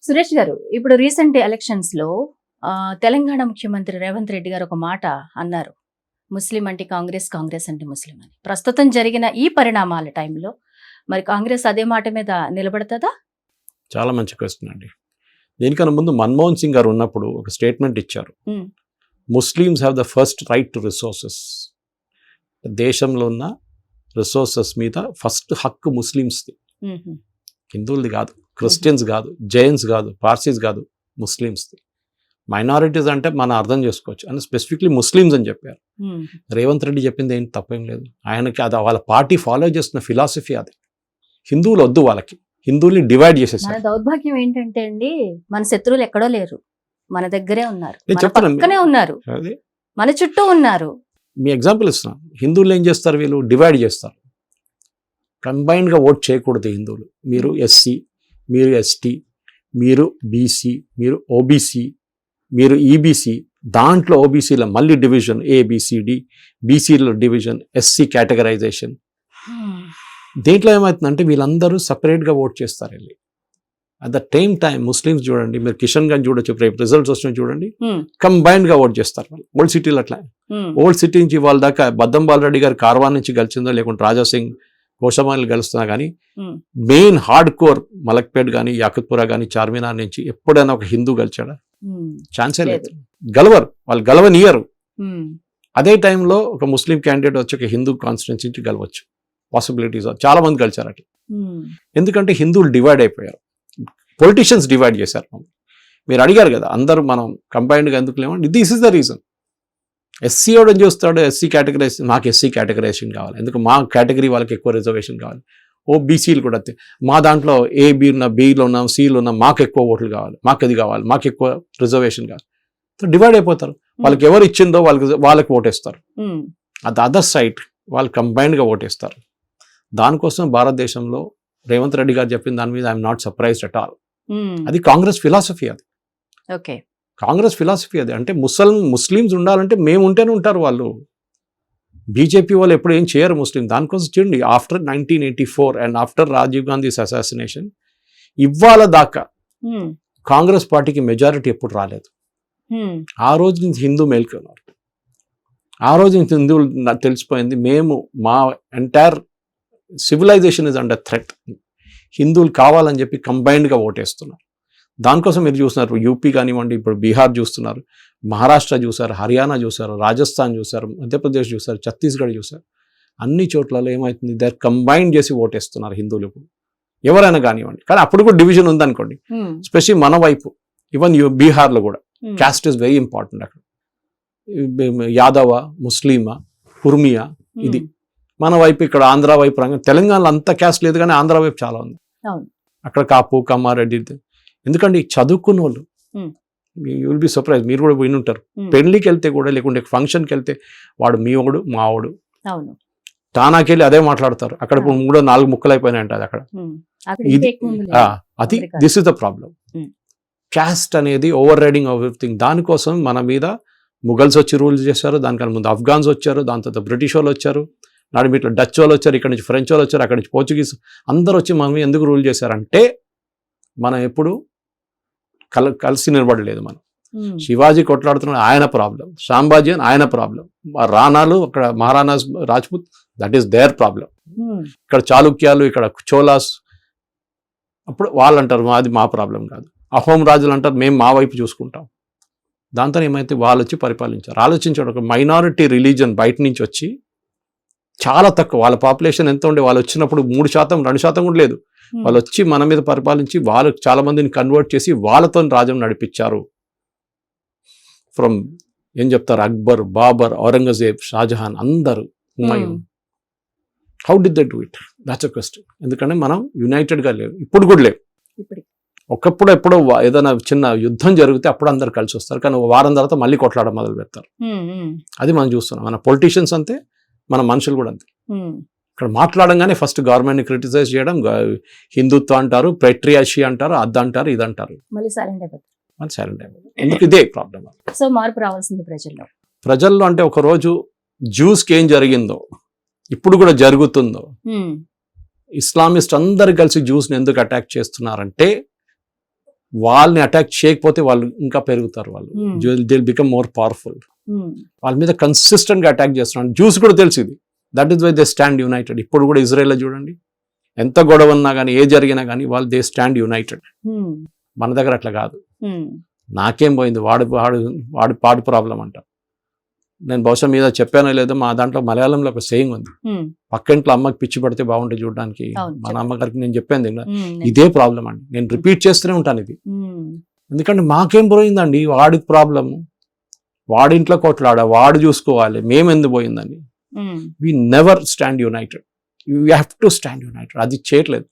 సురేష్ గారు, ఇప్పుడు recent elections లో తెలంగాణ ముఖ్యమంత్రి రేవంత్ రెడ్డి గారు ఒక మాట అన్నారు, ముస్లిం అంటే కాంగ్రెస్, కాంగ్రెస్ అంటే ముస్లిం అని. ప్రస్తుతం జరిగిన ఈ పరిణామాల టైంలో మరి కాంగ్రెస్ అదే మాట మీద నిలబడతదా? చాలా మంచి క్వశ్చన్ అండి. దీనికన్నా ముందు మన్మోహన్ సింగ్ గారు ఉన్నప్పుడు ఒక స్టేట్మెంట్ ఇచ్చారు, Muslims have the first right to resources. దేశంలో ఉన్న రిసోర్సెస్ మీద ఫస్ట్ హక్కు ముస్లిమ్స్ది, హిందువులది కాదు, క్రిస్టియన్స్ కాదు, జైన్స్ కాదు, పార్సీస్ కాదు, ముస్లిమ్స్ది. మైనారిటీస్ అంటే మనం అర్థం చేసుకోవచ్చు అని స్పెసిఫిక్లీ ముస్లిమ్స్ అని చెప్పారు. రేవంత్ రెడ్డి చెప్పింది ఏంటి తప్పేం లేదు, ఆయనకి అది వాళ్ళ పార్టీ ఫాలో చేస్తున్న ఫిలాసఫీ అది. హిందువులు వద్దు, వాళ్ళకి హిందువుల్ని డివైడ్ చేసేసారు. మన దౌర్భాగ్యం ఏంటంటే అండి, మన శత్రువులు ఎక్కడో లేరు, మన దగ్గరే ఉన్నారు, పక్కనే ఉన్నారు, మన చుట్టూ ఉన్నారు. మీ ఎగ్జాంపుల్ ఇస్తున్నాను. హిందువులు ఏం చేస్తారు, వీళ్ళు డివైడ్ చేస్తారు. కంబైన్డ్గా ఓట్ చేయకూడదు హిందువులు. మీరు ఎస్సీ, మీరు ఎస్టీ, మీరు బీసీ, మీరు ఓబీసీ, మీరు ఈబీసీ, దాంట్లో ఓబీసీలో మళ్ళీ డివిజన్ ఏబిసిడి, బీసీలో డివిజన్, ఎస్సీ కేటగరైజేషన్. దేంట్లో ఏమవుతుందంటే వీళ్ళందరూ సపరేట్గా ఓట్ చేస్తారు వెళ్ళి. At the same time Muslims చూడండి, మీరు కిషన్ గంజ్ చూడొచ్చు, రేపు రిజల్ట్స్ వచ్చినా చూడండి, కంబైన్డ్గా ఓట్ చేస్తారు వాళ్ళు. ఓల్డ్ సిటీలో అట్లా, ఓల్డ్ సిటీ నుంచి వాళ్ళ దాకా బద్దం బాలరెడ్డి గారు కార్వాన్ నుంచి గెలిచిందో, లేకుంటే రాజాసింగ్ కోశమాలు గెలుస్తున్నా కానీ మెయిన్ హార్డ్ కోర్ మలక్పేట్ కానీ, యాకుత్పురా కానీ, చార్మినార్ నుంచి ఎప్పుడైనా ఒక హిందూ గెలిచాడా? ఛాన్సే లేదు. గెలవరు, వాళ్ళు గెలవనియరు. అదే టైంలో ఒక ముస్లిం క్యాండిడేట్ వచ్చి ఒక హిందూ కాన్స్టిట్యున్సీ నుంచి గెలవచ్చు, పాసిబిలిటీస్ చాలా మంది గెలిచారు అట్లా. ఎందుకంటే హిందువులు డివైడ్ అయిపోయారు, పొలిటీషియన్స్ డివైడ్ చేశారు. మీరు అడిగారు కదా, అందరూ మనం కంబైన్డ్గా ఎందుకు లేమండి, this is the reason. SC వాడు ఏం చేస్తాడు, ఎస్సీ కేటగరైజేషన్, మాకు ఎస్సీ కేటగరైజేషన్ కావాలి, ఎందుకు మా కేటగిరీ వాళ్ళకి ఎక్కువ రిజర్వేషన్ కావాలి. ఓ బీసీలు కూడా మా దాంట్లో ఏ బి ఉన్న, బీలో ఉన్నాం, సీలో ఉన్నాం, మాకు ఎక్కువ ఓట్లు కావాలి, మాకు అది కావాలి, మాకు ఎక్కువ రిజర్వేషన్ కావాలి. సో డివైడ్ అయిపోతారు. వాళ్ళకి ఎవరు ఇచ్చిందో వాళ్ళకి ఓటేస్తారు. అది అదర్ సైడ్ వాళ్ళు కంబైన్డ్గా ఓటేస్తారు. దానికోసం భారతదేశంలో రేవంత్ రెడ్డి గారు చెప్పిన దాని మీద I'm not surprised at all. అది కాంగ్రెస్ ఫిలాసఫీ. అది ఓకే, కాంగ్రెస్ ఫిలాసఫీ అది. అంటే ముస్లిమ్స్ ఉండాలంటే మేము ఉంటేనే ఉంటారు వాళ్ళు. బీజేపీ వాళ్ళు ఎప్పుడు ఏం చేయరు ముస్లిం. దానికోసం చూడండి, after 1984 and after Rajiv Gandhi's assassination ఇవాళ దాకా కాంగ్రెస్ పార్టీకి మెజారిటీ ఎప్పుడు రాలేదు. ఆ రోజు నుంచి హిందూ మేల్కొన్నారు. ఆ రోజు నుంచి హిందువులు తెలిసిపోయింది, మేము మా entire civilization is under threat. హిందువులు కావాలని చెప్పి కంబైన్డ్గా ఓటేస్తున్నారు. దానికోసం మీరు చూస్తున్నారు, యూపీ కానివ్వండి, ఇప్పుడు బీహార్ చూస్తున్నారు, మహారాష్ట్ర చూసారు, హర్యానా చూసారు, రాజస్థాన్ చూసారు, మధ్యప్రదేశ్ చూసారు, ఛత్తీస్గఢ్ చూసారు. అన్ని చోట్లలో ఏమవుతుంది, దే కంబైన్ చేసి ఓటేస్తున్నారు హిందువులు ఇప్పుడు, ఎవరైనా కానివ్వండి. కానీ అప్పుడు కూడా డివిజన్ ఉందనుకోండి, స్పెషల్లీ మన వైపు, ఈవెన్ బీహార్లో కూడా క్యాస్ట్ ఇస్ వెరీ ఇంపార్టెంట్. అక్కడ యాదవ, ముస్లిమా, కుర్మియా, ఇది మన వైపు. ఇక్కడ ఆంధ్ర వైపు, తెలంగాణలో అంత క్యాస్ట్ లేదు, కానీ ఆంధ్ర వైపు చాలా ఉంది. అక్కడ కాపు, కమ్మారెడ్డి. ఎందుకంటే చదువుకున్న వాళ్ళు, యూ విల్ బి సర్ప్రైజ్, మీరు కూడా విని ఉంటారు, పెళ్లికి వెళ్తే కూడా, లేకుంటే ఫంక్షన్కి వెళ్తే వాడు మీవాడు మావాడు, తానాకి వెళ్ళి అదే మాట్లాడతారు. అక్కడ ఇప్పుడు 3-4 ముక్కలు అయిపోయినాయంట. అది అక్కడ అది this is the problem. Caste అనేది ఓవర్ రైడింగ్ ఎవ్రీథింగ్. దానికోసం మన మీద ముఘల్స్ వచ్చి రూల్ చేశారు, దానికన్నా ముందు అఫ్ఘాన్స్ వచ్చారు, దాని తర్వాత బ్రిటిష్ వాళ్ళు వచ్చారు, నాడు ఇట్లా డచ్ వాళ్ళు వచ్చారు, ఇక్కడ నుంచి ఫ్రెంచ్ వాళ్ళు వచ్చారు, అక్కడ నుంచి పోర్చుగీస్, అందరూ వచ్చి మన మీద ఎందుకు రూల్ చేశారంటే మనం ఎప్పుడు కలిసి నిలబడలేదు. మనం శివాజీ కొట్లాడుతున్నాడు, ఆయన ప్రాబ్లం. సాంబాజీ అని ఆయన ప్రాబ్లం. రాణాలు అక్కడ, Maharanas, Rajput, that is their problem. ఇక్కడ చాళుక్యాలు, ఇక్కడ చోలాస్, అప్పుడు వాళ్ళు అంటారు అది మా ప్రాబ్లం కాదు. అహోం రాజులు అంటారు మేము మా వైపు చూసుకుంటాం. దాంతో ఏమైతే వాళ్ళు వచ్చి పరిపాలించారు. ఆలోచించాడు, ఒక మైనారిటీ రిలీజన్ బయట నుంచి వచ్చి చాలా తక్కువ, వాళ్ళ పాపులేషన్ ఎంత ఉండే, వాళ్ళు వచ్చినప్పుడు 3%, 2% కూడా లేదు. వాళ్ళు వచ్చి మన మీద పరిపాలించి వాళ్ళు చాలా మందిని కన్వర్ట్ చేసి వాళ్ళతో రాజ్యం నడిపించారు. ఫ్రమ్ ఏం చెప్తారు, అక్బర్, బాబర్, ఔరంగజేబ్, షాజహాన్, అందరూ, Humayun. How did they do it? That's a question. ఎందుకంటే మనం యునైటెడ్గా లేవు, ఇప్పుడు కూడా లేవు. ఒకప్పుడు ఎప్పుడో ఏదైనా చిన్న యుద్ధం జరిగితే అప్పుడు అందరు కలిసి వస్తారు, కానీ వారం తర్వాత మళ్ళీ కొట్లాడడం మొదలు పెడతారు. అది మనం చూస్తున్నాం. మన పొలిటీషియన్స్ అంతే, మన మనుషులు కూడా అంతే. ఇక్కడ మాట్లాడంగానే ఫస్ట్ గవర్నమెంట్ని క్రిటిసైజ్ చేయడం, హిందుత్వం అంటారు, పెట్రియాషి అంటారు, అద్దంటారు, ఇదంటారు, మళ్ళీ సైలెంట్ అయిపోతారు. ఎందుకు ఇదే ప్రాబ్లం. సో మార్పు రావాల్సింది ప్రజల్లో. అంటే ఒక రోజు జ్యూస్కి ఏం జరిగిందో ఇప్పుడు కూడా జరుగుతుందో, ఇస్లామిస్ట్ అందరు కలిసి జ్యూస్ని ఎందుకు అటాక్ చేస్తున్నారంటే వాళ్ళని అటాక్ చేయకపోతే వాళ్ళు ఇంకా పెరుగుతారు, వాళ్ళు దే బికమ్ మోర్ పవర్ఫుల్. వాళ్ళ మీద కన్సిస్టెంట్ గా అటాక్ చేస్తున్నాడు. జ్యూస్ కూడా తెలుసు ఇది. That is why they stand united. ఇప్పుడు కూడా ఇజ్రాయెల్ చూడండి, ఎంత గొడవ ఉన్నా కానీ ఏ జరిగినా కానీ వాళ్ళు దే స్టాండ్ యునైటెడ్. మన దగ్గర అట్లా కాదు. నాకేం పోయింది, వాడు పాడు ప్రాబ్లం అంట. నేను బహుశా మీద చెప్పానో లేదో, మా దాంట్లో మలయాళంలో ఒక సేయింగ్ ఉంది, పక్కింట్లో అమ్మకి పిచ్చి పడితే బాగుంటుంది చూడడానికి. మన అమ్మగారికి నేను చెప్పాను ఇదే ప్రాబ్లం అండి. నేను రిపీట్ చేస్తూనే ఉంటాను ఇది, ఎందుకంటే మాకేం పోయిందండి, వాడికి ప్రాబ్లము, వాడింట్లో కొట్లాడ, వాడు చూసుకోవాలి, మేమెందుకు పోయిందని. We never stand united. You have to stand united. అది చేయట్లేదు,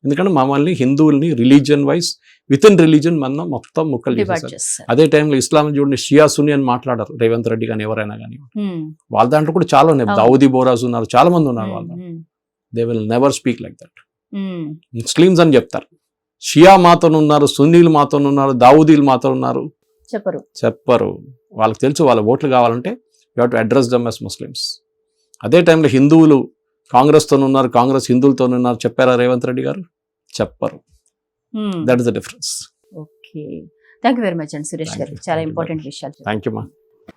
ఎందుకంటే మమ్మల్ని హిందువుల్ని religion wise within religion మనం మొత్తం ముక్కలు చేసేసారు. అదే టైంలో ఇస్లాం చూడండి, షియా సున్ని అని మాట్లాడారు రేవంత్ రెడ్డి కానీ ఎవరైనా కానీ. వాళ్ళ దాంట్లో కూడా చాలా ఉన్నాయి, దావుదీ బోరాజ్ ఉన్నారు, చాలా మంది ఉన్నారు. వాళ్ళు they will never speak like that. Muslims అని చెప్తారు, షియా మాతో ఉన్నారు, సున్నీలు మాతో ఉన్నారు, దావుదీలు మాతో ఉన్నారు చెప్పరు. వాళ్ళకి తెలుసు వాళ్ళ ఓట్లు కావాలంటే you have to address them as Muslims. అదే టైంలో హిందువులు కాంగ్రెస్తో ఉన్నారు, కాంగ్రెస్ హిందువులతో ఉన్నారు చెప్పారా రేవంత్ రెడ్డి గారు? చెప్పరు. That is the difference. Okay, thank you very much అండి సురేష్ గారు, చాలా ఇంపార్టెంట్ విషయాలు. థ్యాంక్ యూ మా.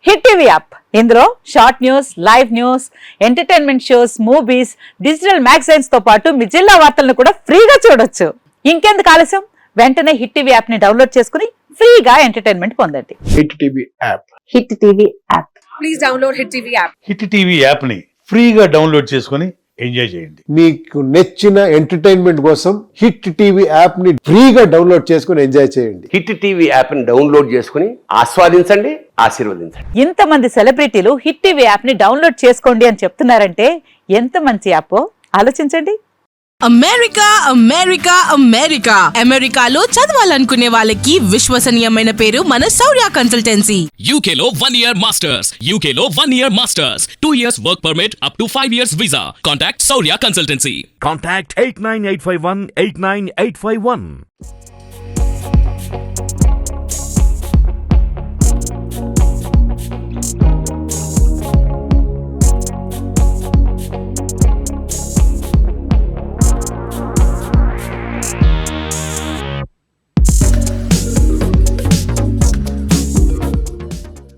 హిట్ టీవీ యాప్, ఇందులో short news, live news, entertainment shows, movies, digital magazines తో పాటు మీ జిల్లా వార్తలను కూడా ఫ్రీగా చూడొచ్చు. ఇంకెందుకు ఆలస్యం, వెంటనే హిట్ టీవీ యాప్ ని డౌన్లోడ్ చేసుకుని ఫ్రీగా ఎంటర్టైన్మెంట్ పొందండి. Hit TV app. Hit TV app. Please download hit TV app. Hit TV app ని ఫ్రీగా డౌన్లోడ్ చేసుకొని ఎంజాయ్ చేయండి. మీకు నచ్చిన ఎంటర్టైన్మెంట్ కోసం హిట్ టీవీ యాప్ ని ఫ్రీగా డౌన్లోడ్ చేసుకుని ఎంజాయ్ చేయండి. హిట్ టీవీ యాప్ ని డౌన్లోడ్ చేసుకుని ఆస్వాదించండి, ఆశీర్వదించండి. ఇంతమంది సెలబ్రిటీలు హిట్ టీవీ యాప్ ని డౌన్లోడ్ చేసుకోండి అని చెప్తున్నారంటే ఎంత మంచి యాప్ ఆలోచించండి. అమెరికా అమెరికా అమెరికా అమెరికాలో చదవాలనుకునే వాళ్ళకి విశ్వసనీయమైన పేరు మన శౌర్య కన్సల్టెన్సీ. UK లో 1 year masters, UK లో 1 year masters, 2 years work permit up to 5 years visa. Contact Saurya Consultancy. Contact 89851 89851.